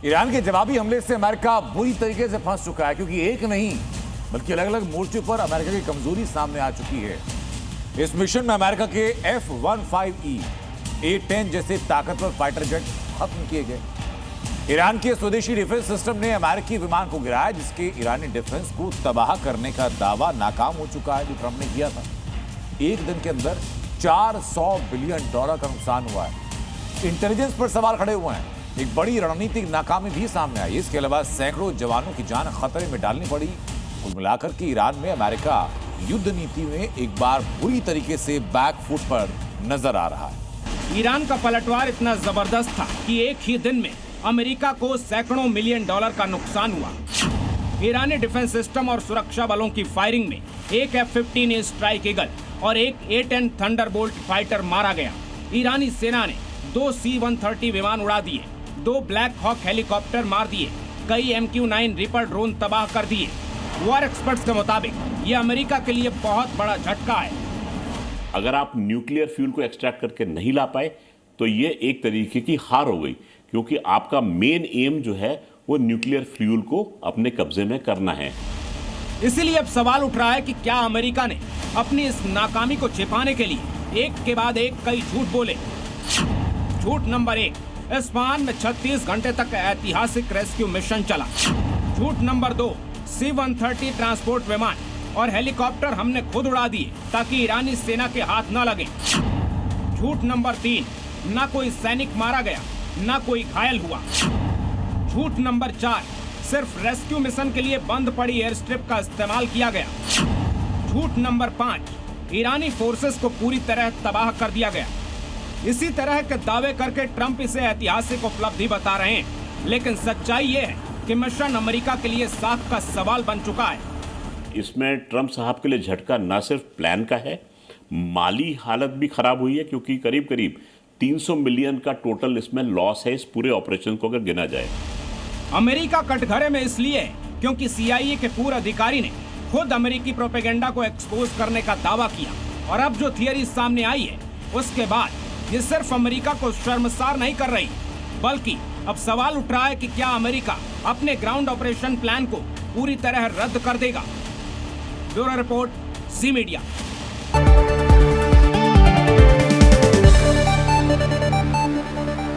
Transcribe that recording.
Iran के जवाबी हमले से अमेरिका बुरी तरीके से फंस चुका है, क्योंकि एक नहीं बल्कि अलग अलग मोर्चों पर अमेरिका की कमजोरी सामने आ चुकी है। इस मिशन में अमेरिका के F-15E, A-10 जैसे ताकतवर फाइटर जेट खत्म किए गए। ईरान के स्वदेशी डिफेंस सिस्टम ने अमेरिकी विमान को गिराया, जिसके ईरानी डिफेंस को तबाह करने का दावा नाकाम हो चुका है, जो ट्रंप ने किया था। एक दिन के अंदर $400 बिलियन का नुकसान हुआ है। इंटेलिजेंस पर सवाल खड़े हुए हैं। एक बड़ी रणनीतिक नाकामी भी सामने आई। इसके अलावा सैकड़ों जवानों की जान खतरे में डालनी पड़ी। कुल मिलाकर के ईरान में अमेरिका युद्ध नीति में एक बार बुरी तरीके से बैकफुट पर नजर आ रहा है। ईरान का पलटवार इतना जबरदस्त था कि एक ही दिन में अमेरिका को सैकड़ों मिलियन डॉलर का नुकसान हुआ। ईरानी डिफेंस सिस्टम और सुरक्षा बलों की फायरिंग में एक F-15 स्ट्राइक ईगल और एक A-10 थंडरबोल्ट फाइटर मारा गया। ईरानी सेना ने 2 C-130 विमान उड़ा दिए, 2 ब्लैक हॉक हेलीकॉप्टर मार दिए, कई MQ-9 रिपर ड्रोन तबाह कर दिए। वॉर एक्सपर्ट्स के मुताबिक ये अमेरिका के लिए बहुत बड़ा झटका है। अगर आप न्यूक्लियर फ्यूल को एक्सट्रैक्ट करके नहीं ला पाए तो ये एक तरीके की हार हो गई, क्योंकि आपका मेन एम जो है वो न्यूक्लियर फ्यूल को अपने कब्जे में करना है। इसीलिए अब सवाल उठ रहा है कि क्या अमेरिका ने अपनी इस नाकामी को छिपाने के लिए एक के बाद एक कई झूठ बोले। झूठ नंबर 1, इस्फहान में 36 घंटे तक ऐतिहासिक रेस्क्यू मिशन चला। झूठ नंबर 2, C-130 ट्रांसपोर्ट विमान और हेलीकॉप्टर हमने खुद उड़ा दिए ताकि ईरानी सेना के हाथ न लगे। झूठ नंबर 3, ना कोई सैनिक मारा गया, ना कोई घायल हुआ। झूठ नंबर 4, सिर्फ रेस्क्यू मिशन के लिए बंद पड़ी एयर स्ट्रिप का इस्तेमाल किया गया। झूठ नंबर 5, ईरानी फोर्सेस को पूरी तरह तबाह कर दिया गया। इसी तरह के दावे करके ट्रंप इसे ऐतिहासिक उपलब्धि बता रहे हैं, लेकिन सच्चाई ये है कि मिशन अमेरिका के लिए साख का सवाल बन चुका है। इसमें ट्रंप साहब के लिए झटका न सिर्फ प्लान का है, माली हालत भी खराब हुई है, क्योंकि करीब करीब 300 मिलियन का टोटल इसमें लॉस है इस पूरे ऑपरेशन को अगर गिना जाए। अमेरिका कटघरे में इसलिए है क्योंकि CIA के पूर्व अधिकारी ने खुद अमेरिकी प्रोपेगेंडा को एक्सपोज करने का दावा किया, और अब जो थियरी सामने आई है उसके बाद ये सिर्फ अमेरिका को शर्मसार नहीं कर रही, बल्कि अब सवाल उठ रहा है कि क्या अमेरिका अपने ग्राउंड ऑपरेशन प्लान को पूरी तरह रद्द कर देगा। ब्यूरो रिपोर्ट, जी मीडिया।